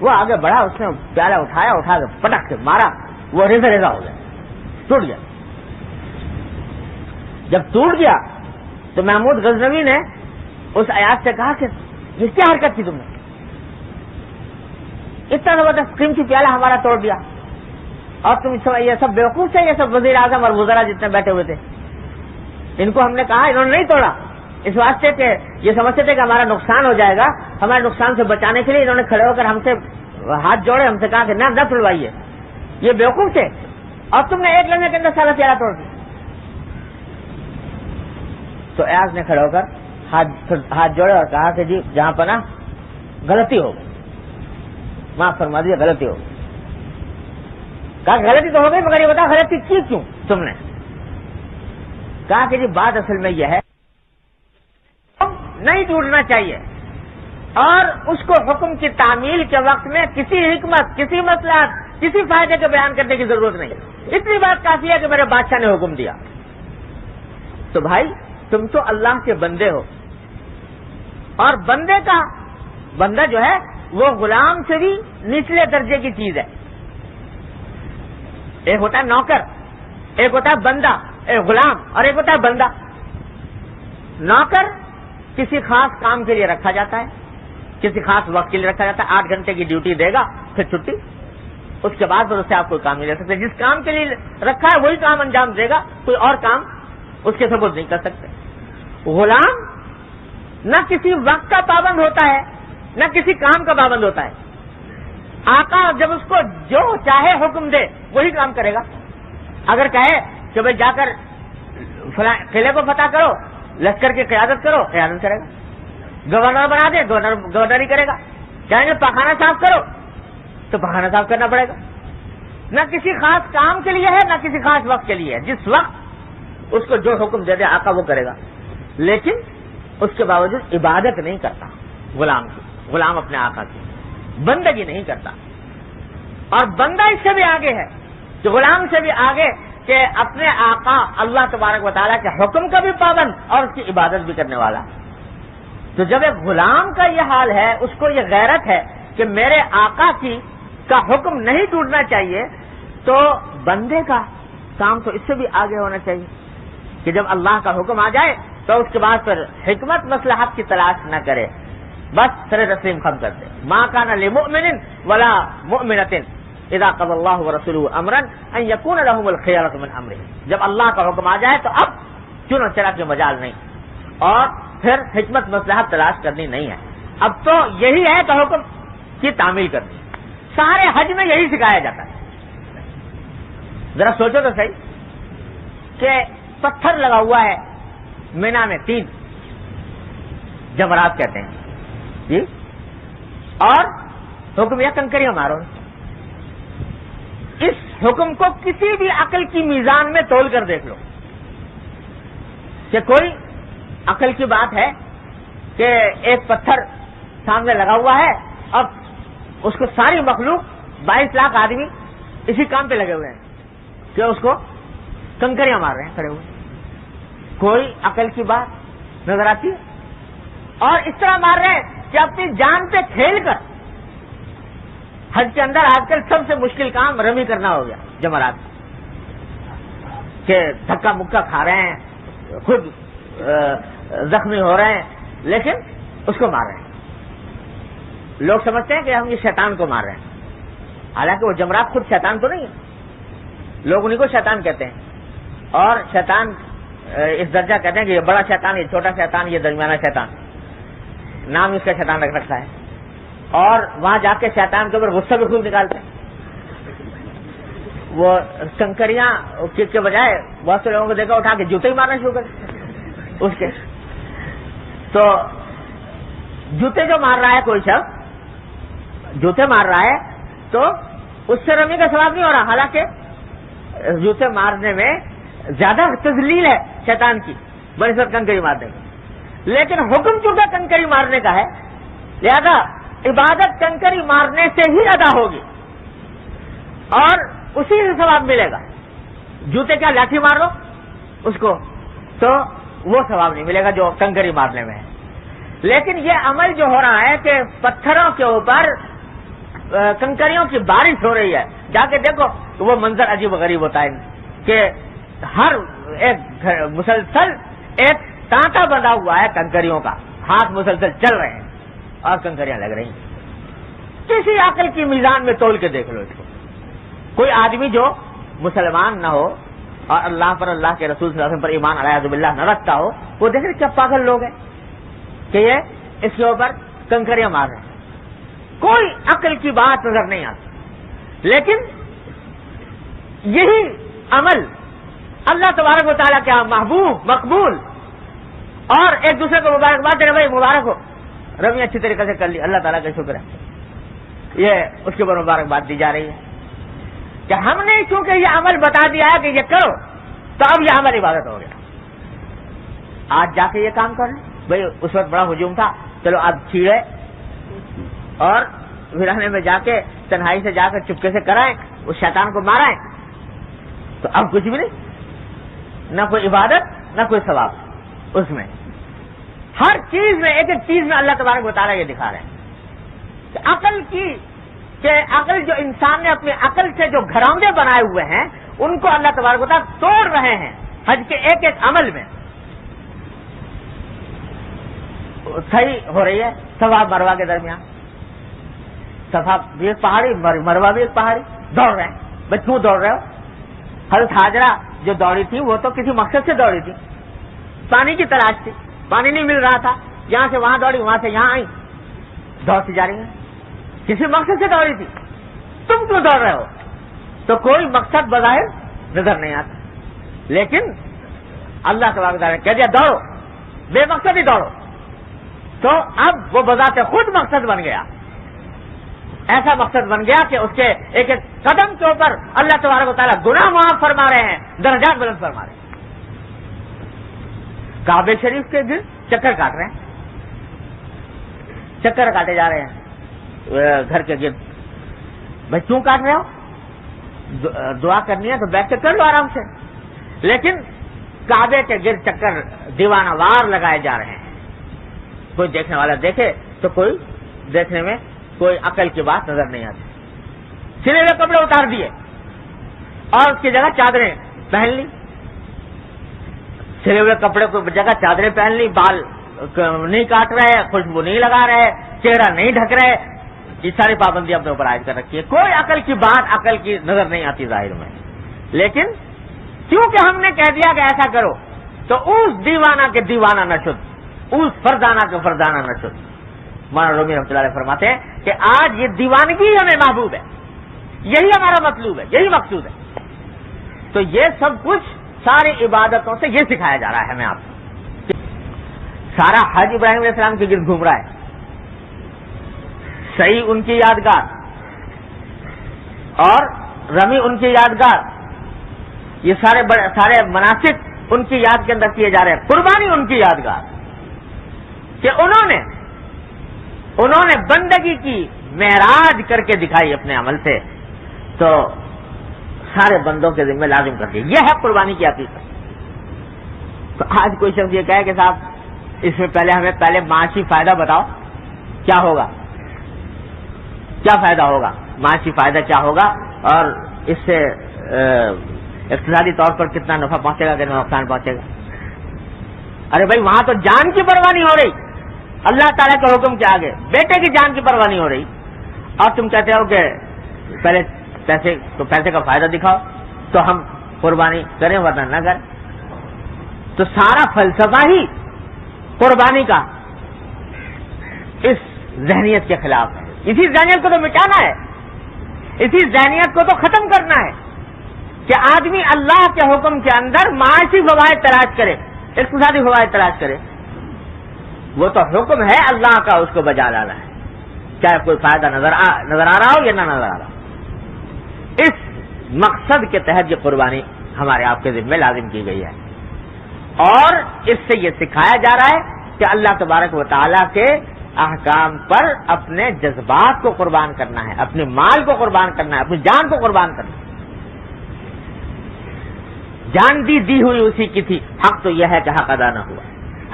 وہ آگے بڑھا, اس نے پیالہ اٹھایا, اٹھا کے پٹک کے مارا, وہ ریزا ریزا ہو گیا, ٹوٹ گیا. جب ٹوٹ گیا تو محمود غزنوی نے اس ایاز سے کہا کہ یہ کیا حرکت تھی تم نے, اتنا زبردست قیمتی پیالہ ہمارا توڑ دیا, اور تم یہ سب بیوقوف تھے, یہ سب وزیر اعظم اور وزراء جتنے بیٹھے ہوئے تھے, ان کو ہم نے کہا, انہوں نے نہیں توڑا, اس واسطے کہ یہ سمجھتے تھے کہ ہمارا نقصان ہو جائے گا. ہمارے نقصان سے بچانے کے لیے انہوں نے کھڑے ہو کر ہم سے ہاتھ جوڑے, ہم سے کہا کہ نہ توڑوائیے, یہ بیوقوف تھے, اور تم نے ایک لمحے کے اندر سارا پیالہ توڑ دیا. تو ایاز نے کھڑے ہو کر ہاتھ جوڑے اور کہا کہ جی جہاں پناہ غلطی ہو گئی, معاف فرما دیجیے, غلطی ہو گئی. کہا کہ غلطی تو ہو گئی, مگر یہ بتا غلطی کی کیوں تم نے. کہا کہ جی بات اصل میں یہ ہے, نہیں ٹوٹنا چاہیے, اور اس کو حکم کی تعمیل کے وقت میں کسی حکمت, کسی مصلحت, کسی فائدے کے بیان کرنے کی ضرورت نہیں. اتنی بات کافی ہے کہ میرے بادشاہ نے حکم دیا. تو بھائی تم تو اللہ کے بندے ہو, اور بندہ جو ہے وہ غلام سے بھی نچلے درجے کی چیز ہے. ایک ہوتا ہے نوکر, ایک ہوتا ہے بندہ, ایک غلام, اور ایک ہوتا ہے بندہ. نوکر کسی خاص کام کے لیے رکھا جاتا ہے, کسی خاص وقت کے لیے رکھا جاتا ہے, 8 گھنٹے کی ڈیوٹی دے گا, پھر چھٹی, اس کے بعد پھر اس سے آپ کوئی کام نہیں لے سکتے. جس کام کے لیے رکھا ہے وہی کام انجام دے گا, کوئی اور کام اس کے سپورٹ نہیں کر سکتے. غلام نہ کسی وقت کا پابند ہوتا ہے, نہ کسی کام کا پابند ہوتا ہے. آقا جب اس کو جو چاہے حکم دے وہی کام کرے گا. اگر کہے کہ بھائی جا کر قلعے کو فتح کرو, لشکر کی قیادت کرو, قیادت کرے گا. گورنر بنا دے, گورنر ہی کرے گا. کہیں گے پخانہ صاف کرو, تو پخانہ صاف کرنا پڑے گا. نہ کسی خاص کام کے لیے ہے, نہ کسی خاص وقت کے لیے ہے. جس وقت اس کو جو حکم دے دے آقا وہ کرے گا. لیکن اس کے باوجود عبادت نہیں کرتا غلام اپنے آقا کی بندگی نہیں کرتا. اور بندہ اس سے بھی آگے ہے, کہ غلام سے بھی آگے, کہ اپنے آقا اللہ تبارک و تعالیٰ کے حکم کا بھی پابند اور اس کی عبادت بھی کرنے والا. تو جب ایک غلام کا یہ حال ہے, اس کو یہ غیرت ہے کہ میرے آقا کا حکم نہیں ٹوٹنا چاہیے, تو بندے کا کام تو اس سے بھی آگے ہونا چاہیے کہ جب اللہ کا حکم آ جائے تو اس کے بعد پھر حکمت مصلحت کی تلاش نہ کرے, بس سر تسلیم خم کر دے. ما کان لمؤمن ولا مؤمنۃ اذا قضى الله ورسوله امرا ان يكون لهم الخيرة من امره. جب اللہ کا حکم آ جائے تو اب چنو چرا کے مجال نہیں, اور پھر حکمت مصلحت تلاش کرنی نہیں ہے. اب تو یہی ہے کہ حکم کی تعمیل کرنی. سارے حج میں یہی سکھایا جاتا ہے. ذرا سوچو تو صحیح کہ پتھر لگا ہوا ہے مینا میں, 3 جمرات کہتے ہیں جی, اور حکم یہ کنکریاں مارو. اس حکم کو کسی بھی عقل کی میزان میں تول کر دیکھ لو کہ کوئی عقل کی بات ہے کہ ایک پتھر سامنے لگا ہوا ہے, اب اس کو ساری مخلوق 22 لاکھ آدمی اسی کام پہ لگے ہوئے ہیں کہ اس کو کنکریاں مار رہے ہیں کھڑے ہوئے. کوئی عقل کی بات نظر آتی ہے؟ اور اس طرح مار رہے ہیں کہ اپنی جان پہ کھیل کر. حج کے اندر آج کل سب سے مشکل کام رمی کرنا ہو گیا جمرات, کہ دھکا مکا کھا رہے ہیں, خود زخمی ہو رہے ہیں, لیکن اس کو مار رہے ہیں. لوگ سمجھتے ہیں کہ ہم یہ شیطان کو مار رہے ہیں, حالانکہ وہ جمرات خود شیطان تو نہیں ہے, لوگ انہیں کو شیطان کہتے ہیں. اور شیطان اس درجہ کہتے ہیں کہ یہ بڑا شیطان, یہ چھوٹا شیطان, یہ درمیانہ شیطان, نام اس کا شیطان رکھ رکھا ہے. اور وہاں جا کے شیطان کے اوپر غصہ بھی خوب نکالتے ہیں. وہ کنکریاں کے بجائے بہت سے لوگوں کو دیکھا اٹھا کے جوتے ہی مارنا شروع کر اس کے. تو جوتے جو مار رہا ہے کوئی شخص, جوتے مار رہا ہے, تو اس سے رمی کا ثواب نہیں ہو رہا، حالانکہ جوتے مارنے میں زیادہ تذلیل ہے شیطان کی بنسبت کنکری مارنے میں، لیکن حکم چونکہ کنکری مارنے کا ہے، لہذا عبادت کنکری مارنے سے ہی ادا ہوگی اور اسی سے ثواب ملے گا۔ جوتے کیا لاٹھی مار لو اس کو تو وہ ثواب نہیں ملے گا جو کنکری مارنے میں ہے۔ لیکن یہ عمل جو ہو رہا ہے کہ پتھروں کے اوپر کنکریوں کی بارش ہو رہی ہے، جا کے دیکھو تو وہ منظر عجیب و غریب ہوتا ہے کہ ہر ایک مسلسل ایک تانتا بندھا ہوا ہے کنکریوں کا، ہاتھ مسلسل چل رہے ہیں اور کنکریاں لگ رہی ہیں۔ کسی عقل کی میزان میں تول کے دیکھ لو اس کو۔ کوئی آدمی جو مسلمان نہ ہو اور اللہ پر، اللہ کے رسول صلی اللہ علیہ وسلم پر ایمان علیہ باللہ نہ رکھتا ہو، وہ دیکھ رہے کیا پاگل لوگ ہیں کہ یہ اس کے اوپر کنکریاں مار رہے ہیں، کوئی عقل کی بات نظر نہیں آتی۔ لیکن یہی عمل اللہ تبارک و تعالیٰ کے محبوب، مقبول اور ایک دوسرے کو مبارکباد دینے، بھائی مبارک ہو، رمی اچھی طریقے سے کر لی، اللہ تعالیٰ کا شکر ہے، یہ اس کے اوپر مبارکباد دی جا رہی ہے کہ ہم نے چونکہ یہ عمل بتا دیا ہے کہ یہ کرو تو اب یہ عمل عبادت ہو گیا۔ آج جا کے یہ کام کر لیں، بھائی اس وقت بڑا ہجوم تھا، چلو اب چھیڑے اور ویرانے میں جا کے تنہائی سے جا کر چپکے سے کرائیں، اس شیطان کو مارائیں، تو اب کچھ بھی نہیں، نہ کوئی عبادت نہ کوئی ثواب اس میں۔ ہر چیز میں، ایک ایک چیز میں اللہ تبارک و تعالیٰ یہ دکھا رہے ہیں کہ عقل کی، کہ عقل جو انسان نے اپنی عقل سے جو گھروندے بنائے ہوئے ہیں ان کو اللہ تبارک و تعالیٰ توڑ رہے ہیں حج کے ایک ایک عمل میں۔ صحیح ہو رہی ہے صفا مروہ کے درمیان، صفا بھی ایک پہاڑی، مروہ بھی ایک پہاڑی، دوڑ رہے ہیں۔ بھائی کیوں دوڑ رہے ہو؟ حضرت ہاجرہ جو دوڑی تھی وہ تو کسی مقصد سے دوڑی تھی، پانی کی تلاش تھی، پانی نہیں مل رہا تھا، یہاں سے وہاں دوڑی، وہاں سے یہاں آئی، دوڑتی جا رہی ہیں، کسی مقصد سے دوڑی تھی۔ تم کیوں دوڑ رہے ہو؟ تو کوئی مقصد بظاہر نظر نہیں آتا، لیکن اللہ تبارک و تعالیٰ نے کہہ دیا دوڑو، بے مقصد ہی دوڑو، تو اب وہ بذات خود مقصد بن گیا، ایسا مقصد بن گیا کہ اس کے ایک ایک قدم کے اوپر اللہ تبارک و تعالیٰ گناہ معاف فرما رہے ہیں، درجات بلند فرما رہے ہیں۔ کعبہ شریف کے گرد چکر کاٹ رہے ہیں، چکر کاٹے جا رہے ہیں گھر کے گرد۔ بھائی کیوں کاٹ رہے ہو؟ دعا کرنی ہے تو بیٹھ کے کر لو آرام سے، لیکن کعبے کے گرد چکر دیوانہ وار لگائے جا رہے ہیں۔ کوئی دیکھنے والا دیکھے تو کوئی دیکھنے میں کوئی عقل کی بات نظر نہیں آتی۔ سلے ہوئے کپڑے اتار دیے اور اس کی جگہ چادریں پہن لی، سلے ہوئے کپڑے کو جگہ چادریں پہن لی، بال نہیں کاٹ رہے، خوشبو نہیں لگا رہے، چہرہ نہیں ڈھک رہے، یہ ساری پابندی اپنے اوپر عائد کر رکھی ہے۔ کوئی عقل کی بات، عقل کی نظر نہیں آتی ظاہر میں، لیکن کیونکہ ہم نے کہہ دیا کہ ایسا کرو تو اس دیوانہ کے دیوانہ نہ شد، اس فردانہ کے فردانہ نہ شد۔ مولانا رومی رحمۃ اللہ علیہ فرماتے ہیں کہ آج یہ دیوانگی ہمیں محبوب ہے، یہی ہمارا مطلوب ہے، یہی مقصود ہے۔ تو یہ سب کچھ ساری عبادتوں سے یہ سکھایا جا رہا ہے ہمیں۔ آپ سارا حج ابراہیم علیہ السلام کے گرد گھوم رہا ہے، صحیح ان کی یادگار اور رمی ان کی یادگار، یہ سارے مناسک ان کی یاد کے اندر کیے جا رہے ہیں، قربانی ان کی یادگار کہ انہوں نے بندگی کی معراج کر کے دکھائی اپنے عمل سے، تو سارے بندوں کے ذمہ لازم کر دیا، یہ ہے قربانی کی حقیقت۔ تو آج کوئی شخص یہ کہے کہ صاحب اس میں ہمیں پہلے معاشی فائدہ بتاؤ، کیا ہوگا، کیا فائدہ ہوگا، معاشی فائدہ کیا ہوگا اور اس سے اقتصادی طور پر کتنا نفع پہنچے گا، کتنا نقصان پہنچے گا۔ ارے بھائی وہاں تو جان کی پرواہ نہیں ہو رہی، اللہ تعالیٰ کے حکم کے آگے بیٹے کی جان کی پرواہ نہیں ہو رہی، اور تم کہتے ہو کہ پہلے پیسے کا فائدہ دکھاؤ تو ہم قربانی کریں ورنہ نہ کریں۔ تو سارا فلسفہ ہی قربانی کا اس ذہنیت کے خلاف ہے۔ اسی ذہنیت کو تو مٹانا ہے، اسی ذہنیت کو تو ختم کرنا ہے کہ آدمی اللہ کے حکم کے اندر معاشی فوائد تلاش کرے، اقتصادی فوائد تلاش کرے۔ وہ تو حکم ہے اللہ کا، اس کو بجا لانا ہے، چاہے کوئی فائدہ نظر آ رہا ہو یا نہ نظر آ رہا ہو۔ اس مقصد کے تحت یہ قربانی ہمارے آپ کے ذمہ لازم کی گئی ہے، اور اس سے یہ سکھایا جا رہا ہے کہ اللہ تبارک و تعالیٰ کے احکام پر اپنے جذبات کو قربان کرنا ہے، اپنے مال کو قربان کرنا ہے، اپنی جان کو قربان کرنا ہے۔ جان دی ہوئی اسی کی تھی، حق تو یہ ہے کہ حق ادا نہ ہوا۔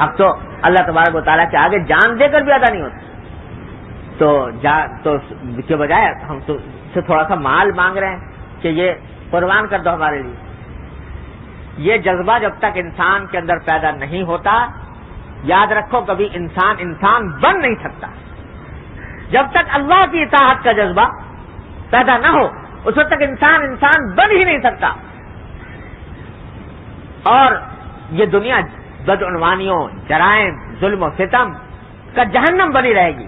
حق تو اللہ تبارک و تعالیٰ کے آگے جان دے کر بھی ادا نہیں ہوتا، تو کے بجائے ہم تو سے تھوڑا سا مال مانگ رہے ہیں کہ یہ قربان کر دو ہمارے لیے۔ یہ جذبہ جب تک انسان کے اندر پیدا نہیں ہوتا، یاد رکھو کبھی انسان بن نہیں سکتا۔ جب تک اللہ کی اطاعت کا جذبہ پیدا نہ ہو اس وقت تک انسان بن ہی نہیں سکتا، اور یہ دنیا بدعنوانیوں، جرائم، ظلم و ستم کا جہنم بنی رہے گی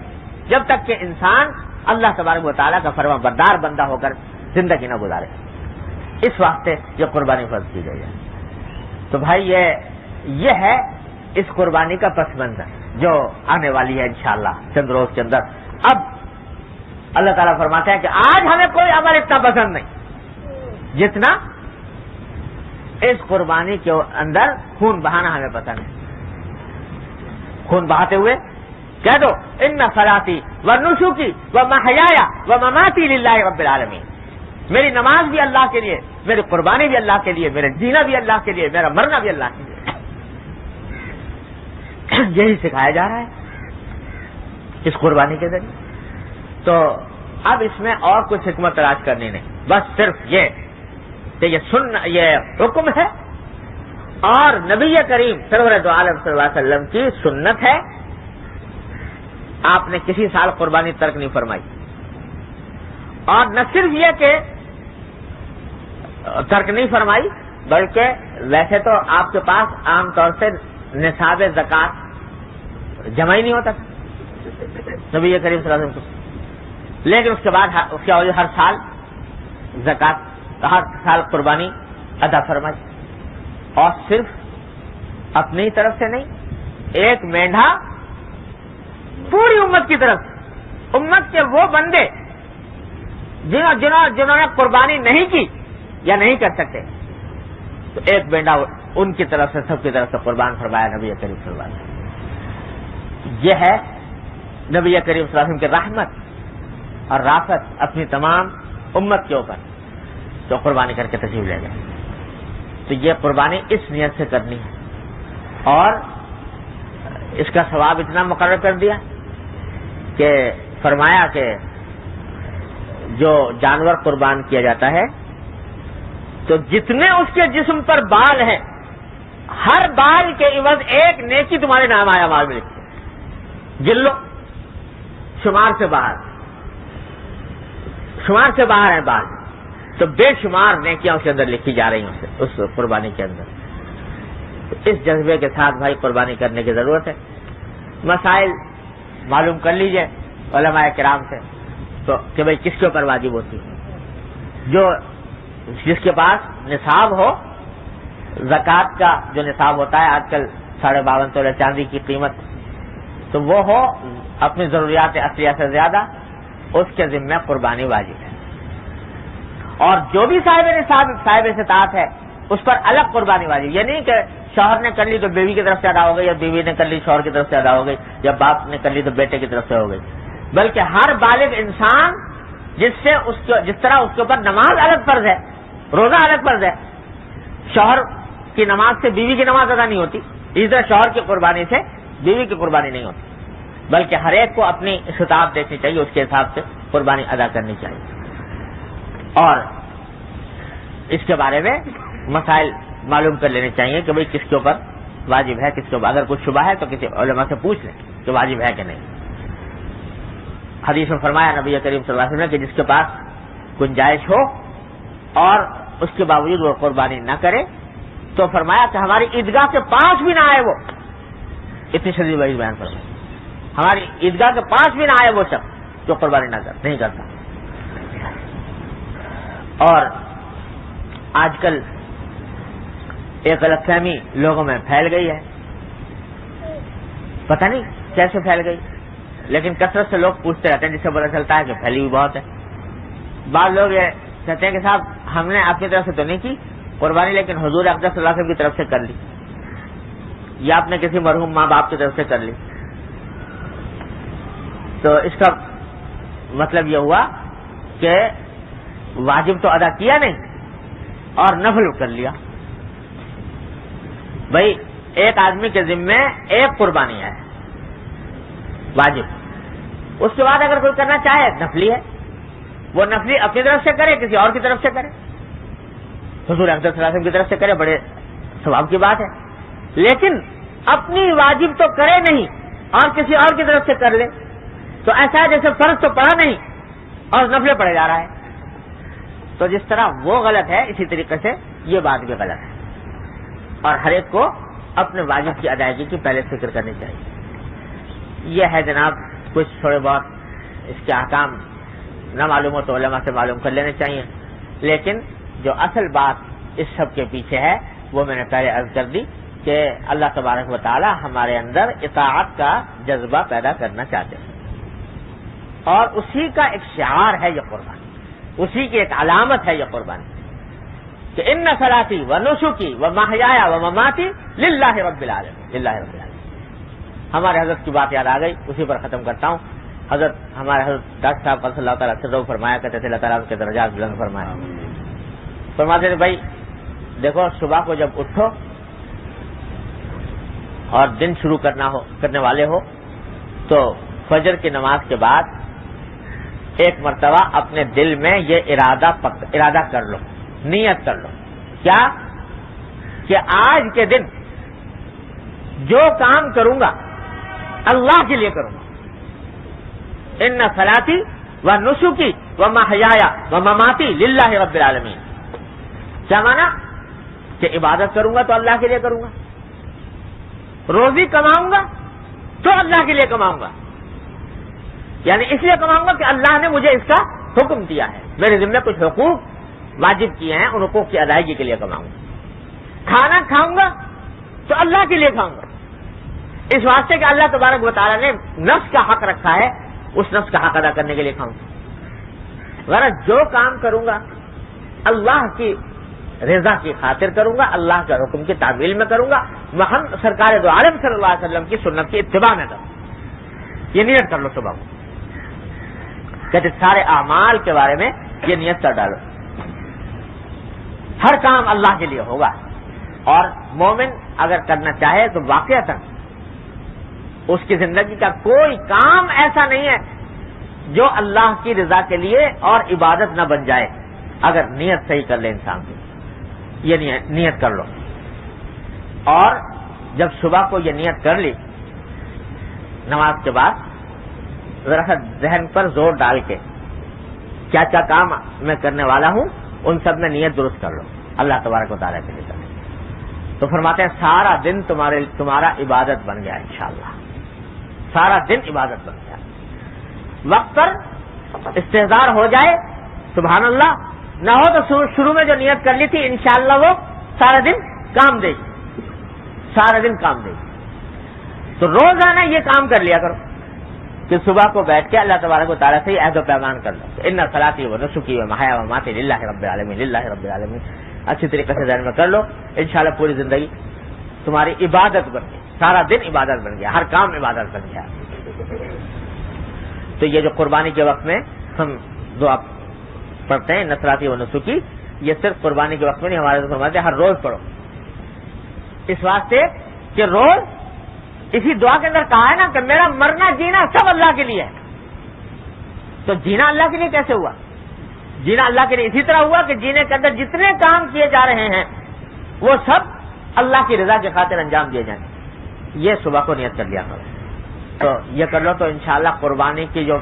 جب تک کہ انسان اللہ تبارک و تعالیٰ کا فرما بردار بندہ ہو کر زندگی نہ گزارے۔ اس واسطے یہ قربانی فرض کی گئی ہے۔ تو بھائی یہ ہے اس قربانی کا پس منظر جو آنے والی ہے انشاءاللہ چند روز کے اندر۔ اب اللہ تعالیٰ فرماتے ہیں کہ آج ہمیں کوئی عمل اتنا پسند نہیں جتنا اس قربانی کے اندر خون بہانا ہمیں پسند ہے۔ خون بہاتے ہوئے کہہ دو ان صلاتی و نسکی و محیایا و مماتی للہ رب العالمین، میری نماز بھی اللہ کے لیے، میری قربانی بھی اللہ کے لیے، میرا جینا بھی اللہ کے لیے، میرا مرنا بھی اللہ کے لیے۔ یہی سکھایا جا رہا ہے اس قربانی کے ذریعے۔ تو اب اس میں اور کچھ حکمت تلاش کرنی نہیں، بس صرف یہ کہ یہ حکم ہے اور نبی کریم سرور دو عالم صلی اللہ علیہ وسلم کی سنت ہے۔ آپ نے کسی سال قربانی ترک نہیں فرمائی، اور نہ صرف یہ کہ ترک نہیں فرمائی بلکہ ویسے تو آپ کے پاس عام طور سے نصاب زکوٰۃ جمع ہی نہیں ہوتا نبی کریم صلی اللہ علیہ وسلم کو، لیکن اس کے بعد اس کی وجہ ہر سال زکوٰۃ، ہر سال قربانی ادا فرمائی، اور صرف اپنی طرف سے نہیں، ایک مینڈھا پوری امت کی طرف سے، امت کے وہ بندے جنہوں نے قربانی نہیں کی یا نہیں کر سکتے، تو ایک مینڈھا ان کی طرف سے، سب کی طرف سے قربان فرمایا نبی کریم صلی اللہ علیہ وسلم۔ یہ ہے نبی کریم صلی اللہ علیہ وسلم کی رحمت اور رافت اپنی تمام امت کے اوپر، جو قربانی کر کے تشریف لے گئے۔ تو یہ قربانی اس نیت سے کرنی ہے، اور اس کا ثواب اتنا مقرر کر دیا کہ فرمایا کہ جو جانور قربان کیا جاتا ہے تو جتنے اس کے جسم پر بال ہیں، ہر بال کے عوض ایک نیکی تمہارے نام آیا مال میں لکھی، گن لو، شمار سے باہر ہیں بال، تو بے شمار نیکیاں اس کے اندر لکھی جا رہی ہیں اس قربانی کے اندر۔ تو اس جذبے کے ساتھ بھائی قربانی کرنے کی ضرورت ہے۔ مسائل معلوم کر لیجئے علماء کرام سے تو کہ بھائی کس کے اوپر واجب ہوتی ہے۔ جس کے پاس نصاب ہو، زکوٰۃ کا جو نصاب ہوتا ہے آج کل 52.5 تولے چاندی کی قیمت، تو وہ ہو اپنی ضروریات اصلیہ سے زیادہ، اس کے ذمہ قربانی واجب ہے۔ اور جو بھی صاحب نصاب، صاحب استطاعت ہے، اس پر الگ قربانی واجب، یہ نہیں کہ شوہر نے کر لی تو بیوی کی طرف سے ادا ہو گئی، یا بیوی نے کر لی شوہر کی طرف سے ادا ہو گئی، یا باپ نے کر لی تو بیٹے کی طرف سے ہو گئی، بلکہ ہر بالغ انسان جس طرح اس کے اوپر نماز الگ فرض ہے، روزہ الگ فرض ہے، شوہر کی نماز سے بیوی کی نماز ادا نہیں ہوتی، اسی طرح شوہر کی قربانی سے بیوی کی قربانی نہیں ہوتی، بلکہ ہر ایک کو اپنی استطاعت دیکھنی چاہیے، اس کے حساب سے قربانی ادا کرنی چاہیے۔ اور اس کے بارے میں مسائل معلوم کر لینے چاہیے کہ بھئی کس کے اوپر واجب ہے، کس کے اوپر اگر کچھ شبہ ہے تو کسی علماء سے پوچھ لیں کہ واجب ہے کہ نہیں۔ حدیث میں فرمایا نبی کریم صلی اللہ علیہ وسلم نے کہ جس کے پاس گنجائش ہو اور اس کے باوجود وہ قربانی نہ کرے تو فرمایا کہ ہماری عیدگاہ کے پاس بھی نہ آئے وہ، اتنی شدید وعید بیان فرمایا، ہماری عیدگاہ کے پاس بھی نہ آئے وہ شخص جو قربانی نہیں کرتا۔ اور آج کل ایک غلط فہمی لوگوں میں پھیل گئی ہے، پتہ نہیں کیسے پھیل گئی، لیکن کثرت سے لوگ پوچھتے رہتے ہیں، جس سے پتہ چلتا ہے کہ پھیلی ہوئی بہت ہے۔ بعض لوگ یہ کہتے ہیں کہ صاحب ہم نے اپنی طرف سے تو نہیں کی قربانی، لیکن حضور اقدس صلی اللہ علیہ وسلم کی طرف سے کر لی، یا اپنے کسی مرحوم ماں باپ کی طرف سے کر لی. تو اس کا مطلب یہ ہوا کہ واجب تو ادا کیا نہیں اور نفل کر لیا. بھائی ایک آدمی کے ذمے ایک قربانی ہے واجب، اس کے بعد اگر کوئی کرنا چاہے نفلی ہے، وہ نفلی اپنی طرف سے کرے کسی اور کی طرف سے کرے، حضور اقدس صلی اللہ علیہ وسلم کی طرف سے کرے، بڑے ثواب کی بات ہے. لیکن اپنی واجب تو کرے نہیں اور کسی اور کی طرف سے کر لے تو ایسا ہے جیسے فرض تو پڑھا نہیں اور نفلیں پڑھے جا رہا ہے. تو جس طرح وہ غلط ہے اسی طریقے سے یہ بات بھی غلط ہے، اور ہر ایک کو اپنے واجب کی ادائیگی کی پہلے فکر کرنی چاہیے. یہ ہے جناب کچھ تھوڑے بہت اس کے احکام نہ معلوم ہو تو علماء سے معلوم کر لینے چاہیے، لیکن جو اصل بات اس سب کے پیچھے ہے وہ میں نے پہلے عرض کر دی کہ اللہ تبارک و تعالی ہمارے اندر اطاعت کا جذبہ پیدا کرنا چاہتے ہیں، اور اسی کا ایک شعار ہے یہ قربانی، اسی کی ایک علامت ہے یہ قربانی کہ ان صلاتی و نسکی و محیایا و مماتی للہ رب العالمین، للہ رب العالمین. ہمارے حضرت کی بات یاد آ گئی، اسی پر ختم کرتا ہوں. حضرت ہمارے حضرت ڈاکٹر صاحب صلی اللہ تعالیٰ سے فرمایا کرتے تھے، اللہ تعالیٰ کے درجات بلند فرمایا. فرماتے تھے بھائی دیکھو صبح کو جب اٹھو اور دن شروع کرنے والے ہو تو فجر کی نماز کے بعد ایک مرتبہ اپنے دل میں یہ ارادہ کر لو، نیت کر لو. کیا کہ آج کے دن جو کام کروں گا اللہ کے لیے کروں گا. ان صلاتی و نسکی و محیایا و مماتی للہ رب العالمین. کیا مانا کہ عبادت کروں گا تو اللہ کے لیے کروں گا، روزی کماؤں گا تو اللہ کے لیے کماؤں گا، یعنی اس لیے کماؤں گا کہ اللہ نے مجھے اس کا حکم دیا ہے، میرے ذمہ کچھ حقوق واجب کیے ہیں، ان حقوق کی ادائیگی کے لیے کماؤں گا. کھانا کھاؤں گا تو اللہ کے لیے کھاؤں گا، اس واسطے کہ اللہ تبارک و تعالیٰ نے نفس کا حق رکھا ہے، اس نفس کا حق ادا کرنے کے لیے کھاؤں گا. غرض جو کام کروں گا اللہ کی رضا کی خاطر کروں گا، اللہ کے حکم کی تعمیل میں کروں گا، محمد سرکار دو عالم صلی اللہ علیہ وسلم کی سنت کی اتباع میں کروں گا. یہ نیت کر لو صبح کو. کہتے سارے اعمال کے بارے میں یہ نیت کر ڈالو، ہر کام اللہ کے لیے ہوگا. اور مومن اگر کرنا چاہے تو واقعتاً اس کی زندگی کا کوئی کام ایسا نہیں ہے جو اللہ کی رضا کے لیے اور عبادت نہ بن جائے اگر نیت صحیح کر لے انسان کی. یہ نیت کر لو، اور جب صبح کو یہ نیت کر لی نماز کے بعد ذرا سا ذہن پر زور ڈال کے کیا کیا کام میں کرنے والا ہوں ان سب میں نیت درست کر لو اللہ تبارک و تعالیٰ کے لیے کرنے. تو فرماتے ہیں سارا دن تمہارا عبادت بن گیا انشاءاللہ، سارا دن عبادت بن گیا. وقت پر استحضار ہو جائے سبحان اللہ، نہ ہو تو شروع میں جو نیت کر لی تھی انشاءاللہ وہ سارا دن کام دے گی، سارا دن کام دے گی. تو روزانہ یہ کام کر لیا کرو کہ صبح کو بیٹھ کے اللہ تبارک و تعالیٰ سے عہد و پیمان کر لو. ان صلاتی و نسکی و محیا و مماتی للہ رب العالمین، للہ رب العالمین. اچھی طریقے سے ذہن میں کر لو، انشاءاللہ پوری زندگی تمہاری عبادت بن گئی، سارا دن عبادت بن گیا، ہر کام عبادت بن گیا. تو یہ جو قربانی کے وقت میں ہم دعا پڑھتے ہیں نصراتی و نسکی، یہ صرف قربانی کے وقت میں نہیں، ہمارے تو فرماتے ہیں ہر روز پڑھو، اس واسطے کہ روز اسی دعا کے اندر کہا ہے نا کہ میرا مرنا جینا سب اللہ کے لیے ہے. تو جینا اللہ کے لیے کیسے ہوا؟ جینا اللہ کے لیے اسی طرح ہوا کہ جینے کے اندر جتنے کام کیے جا رہے ہیں وہ سب اللہ کی رضا کی خاطر انجام دیے جائیں. یہ صبح کو نیت کر لیا کرو. تو یہ کر لو تو انشاءاللہ قربانی کی جو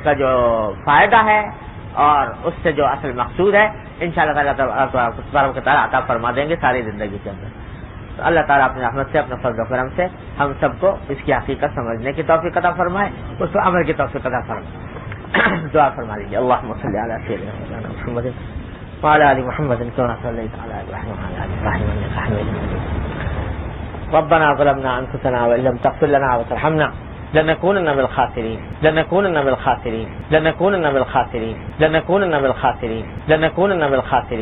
فائدہ ہے اور اس سے جو اصل مقصود ہے انشاءاللہ تعالیٰ تعالیٰ عطا فرما دیں گے ساری زندگی کے اندر. تو اللہ تعالیٰ اپنے رحمت سے اپنے فضل و کرم سے ہم سب کو اس کی حقیقت سمجھنے کی توفیق عطا فرمائے، اس کو عمل کی توفیق عطا فرمائے. دعا فرما لیجیے. اللہم صلی علی سیدنا محمد وعلی آل محمد کما صلیت علی ابراہیم وعلی آل ابراہیم انک حمید مجید. ربنا ظلمنا انفسنا وان لم تغفر لنا وترحمنا لنكونن بالخاسرين لنكونن بالخاسرين لنكونن بالخاسرين لنكونن بالخاسرين لنكونن بالخاسرين